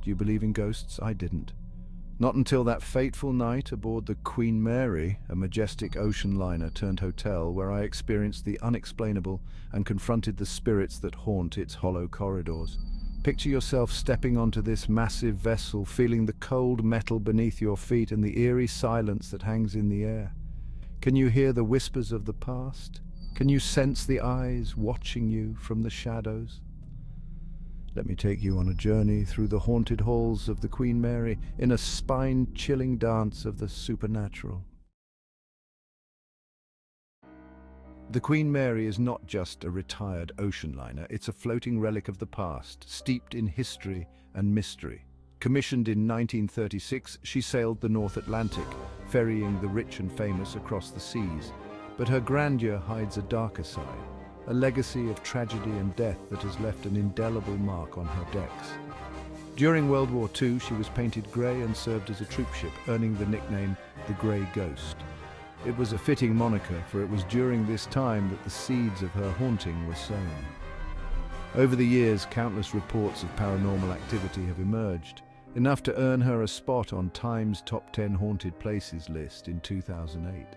Do you believe in ghosts? I didn't. Not until that fateful night aboard the Queen Mary, a majestic ocean liner-turned hotel, where I experienced the unexplainable and confronted the spirits that haunt its hollow corridors. Picture yourself stepping onto this massive vessel, feeling the cold metal beneath your feet and the eerie silence that hangs in the air. Can you hear the whispers of the past? Can you sense the eyes watching you from the shadows? Let me take you on a journey through the haunted halls of the Queen Mary in a spine-chilling dance of the supernatural. The Queen Mary is not just a retired ocean liner, it's a floating relic of the past, steeped in history and mystery. Commissioned in 1936, she sailed the North Atlantic, ferrying the rich and famous across the seas. But her grandeur hides a darker side, a legacy of tragedy and death that has left an indelible mark on her decks. During World War II, she was painted grey and served as a troopship, earning the nickname the Grey Ghost. It was a fitting moniker, for it was during this time that the seeds of her haunting were sown. Over the years, countless reports of paranormal activity have emerged, enough to earn her a spot on Time's Top 10 Haunted Places list in 2008.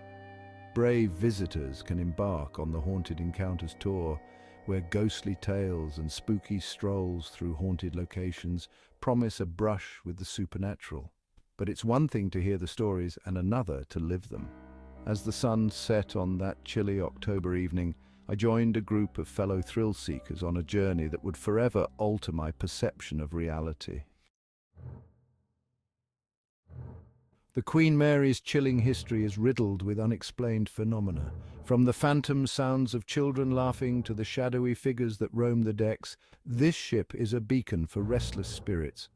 Brave visitors can embark on the Haunted Encounters tour, where ghostly tales and spooky strolls through haunted locations promise a brush with the supernatural. But it's one thing to hear the stories and another to live them. As the sun set on that chilly October evening, I joined a group of fellow thrill-seekers on a journey that would forever alter my perception of reality. The Queen Mary's chilling history is riddled with unexplained phenomena. From the phantom sounds of children laughing to the shadowy figures that roam the decks, this ship is a beacon for restless spirits.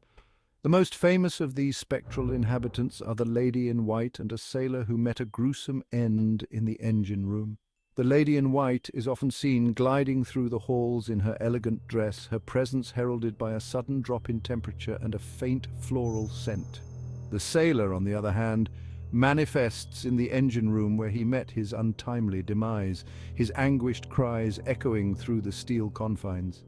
The most famous of these spectral inhabitants are the Lady in White and a sailor who met a gruesome end in the engine room. The Lady in White is often seen gliding through the halls in her elegant dress, her presence heralded by a sudden drop in temperature and a faint floral scent. The sailor, on the other hand, manifests in the engine room where he met his untimely demise, his anguished cries echoing through the steel confines.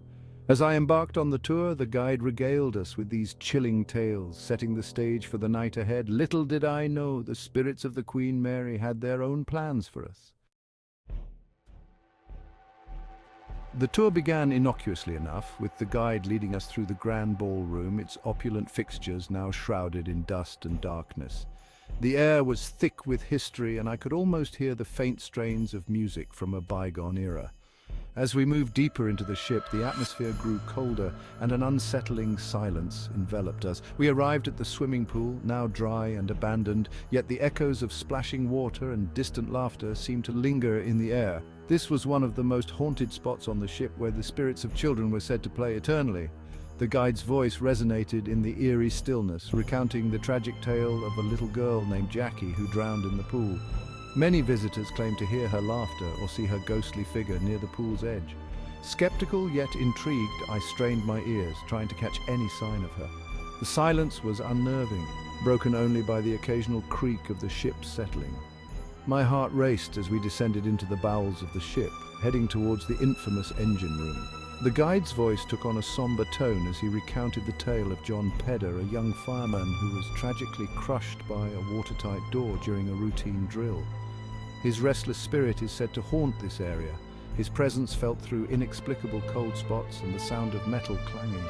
As I embarked on the tour, the guide regaled us with these chilling tales, setting the stage for the night ahead. Little did I know the spirits of the Queen Mary had their own plans for us. The tour began innocuously enough, with the guide leading us through the grand ballroom, its opulent fixtures now shrouded in dust and darkness. The air was thick with history, and I could almost hear the faint strains of music from a bygone era. As we moved deeper into the ship, the atmosphere grew colder, and an unsettling silence enveloped us. We arrived at the swimming pool, now dry and abandoned, yet the echoes of splashing water and distant laughter seemed to linger in the air. This was one of the most haunted spots on the ship, where the spirits of children were said to play eternally. The guide's voice resonated in the eerie stillness, recounting the tragic tale of a little girl named Jackie who drowned in the pool. Many visitors claimed to hear her laughter or see her ghostly figure near the pool's edge. Skeptical yet intrigued, I strained my ears, trying to catch any sign of her. The silence was unnerving, broken only by the occasional creak of the ship settling. My heart raced as we descended into the bowels of the ship, heading towards the infamous engine room. The guide's voice took on a somber tone as he recounted the tale of John Pedder, a young fireman who was tragically crushed by a watertight door during a routine drill. His restless spirit is said to haunt this area, his presence felt through inexplicable cold spots and the sound of metal clanging.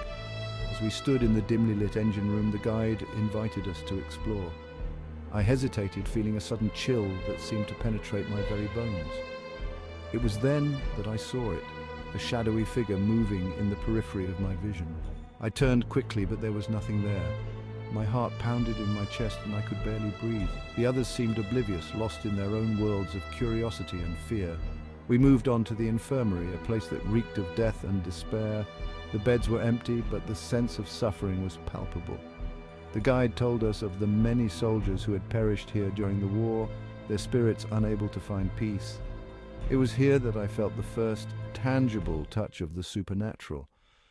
As we stood in the dimly lit engine room, the guide invited us to explore. I hesitated, feeling a sudden chill that seemed to penetrate my very bones. It was then that I saw it, a shadowy figure moving in the periphery of my vision. I turned quickly, but there was nothing there. My heart pounded in my chest and I could barely breathe. The others seemed oblivious, lost in their own worlds of curiosity and fear. We moved on to the infirmary, a place that reeked of death and despair. The beds were empty, but the sense of suffering was palpable. The guide told us of the many soldiers who had perished here during the war, their spirits unable to find peace. It was here that I felt the first tangible touch of the supernatural.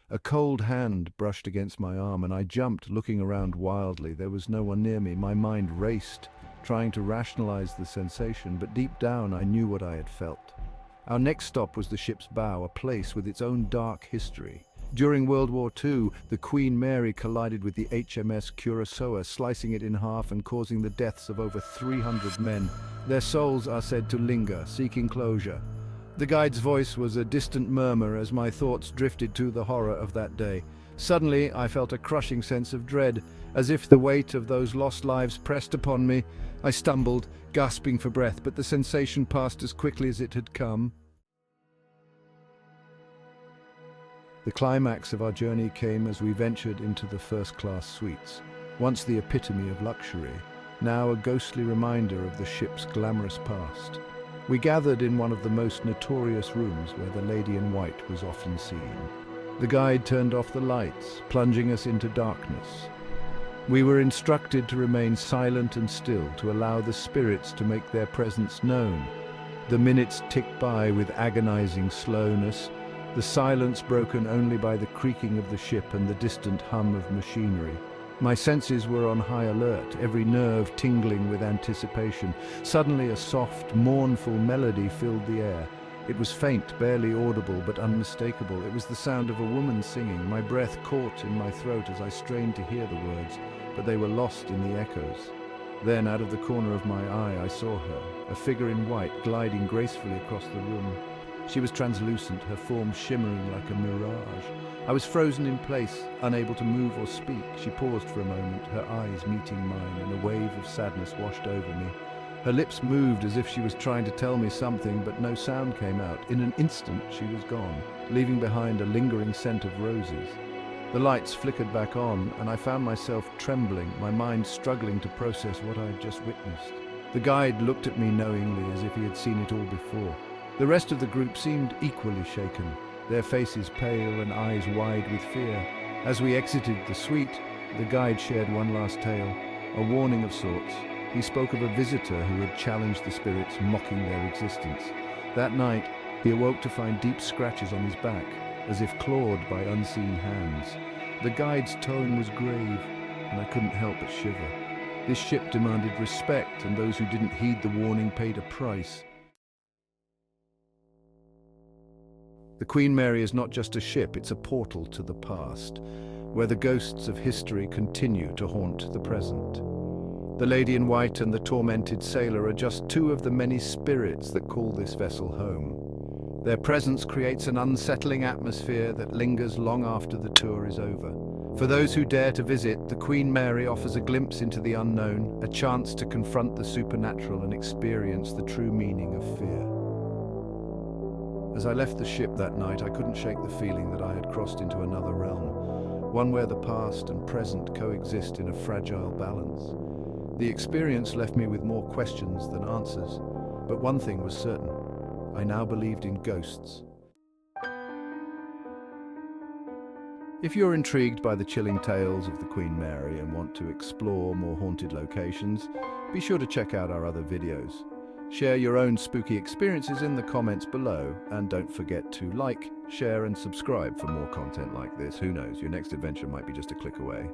A cold hand brushed against my arm and I jumped, looking around wildly. There was no one near me. My mind raced, trying to rationalize the sensation, but deep down I knew what I had felt. Our next stop was the ship's bow, a place with its own dark history. During World War II, the Queen Mary collided with the HMS Curaçao, slicing it in half and causing the deaths of over 300 men. Their souls are said to linger, seeking closure. The guide's voice was a distant murmur as my thoughts drifted to the horror of that day. Suddenly, I felt a crushing sense of dread, as if the weight of those lost lives pressed upon me. I stumbled, gasping for breath, but the sensation passed as quickly as it had come. The climax of our journey came as we ventured into the first-class suites, once the epitome of luxury, now a ghostly reminder of the ship's glamorous past. We gathered in one of the most notorious rooms where the lady in white was often seen. The guide turned off the lights, plunging us into darkness. We were instructed to remain silent and still, to allow the spirits to make their presence known. The minutes ticked by with agonizing slowness, the silence broken only by the creaking of the ship and the distant hum of machinery. My senses were on high alert, every nerve tingling with anticipation. Suddenly a soft, mournful melody filled the air. It was faint, barely audible, but unmistakable. It was the sound of a woman singing. My breath caught in my throat as I strained to hear the words, but they were lost in the echoes. Then, out of the corner of my eye, I saw her, a figure in white, gliding gracefully across the room. She was translucent, her form shimmering like a mirage. I was frozen in place, unable to move or speak. She paused for a moment, her eyes meeting mine, and a wave of sadness washed over me. Her lips moved as if she was trying to tell me something, but no sound came out. In an instant, she was gone, leaving behind a lingering scent of roses. The lights flickered back on, and I found myself trembling, my mind struggling to process what I had just witnessed. The guide looked at me knowingly, as if he had seen it all before. The rest of the group seemed equally shaken, their faces pale and eyes wide with fear. As we exited the suite, the guide shared one last tale, a warning of sorts. He spoke of a visitor who had challenged the spirits, mocking their existence. That night, he awoke to find deep scratches on his back, as if clawed by unseen hands. The guide's tone was grave, and I couldn't help but shiver. This ship demanded respect, and those who didn't heed the warning paid a price. The Queen Mary is not just a ship, it's a portal to the past, where the ghosts of history continue to haunt the present. The lady in white and the tormented sailor are just two of the many spirits that call this vessel home. Their presence creates an unsettling atmosphere that lingers long after the tour is over. For those who dare to visit, the Queen Mary offers a glimpse into the unknown, a chance to confront the supernatural and experience the true meaning of fear. As I left the ship that night, I couldn't shake the feeling that I had crossed into another realm, one where the past and present coexist in a fragile balance. The experience left me with more questions than answers, but one thing was certain: I now believed in ghosts. If you're intrigued by the chilling tales of the Queen Mary and want to explore more haunted locations, be sure to check out our other videos. Share your own spooky experiences in the comments below, and don't forget to like, share and subscribe for more content like this. Who knows, your next adventure might be just a click away.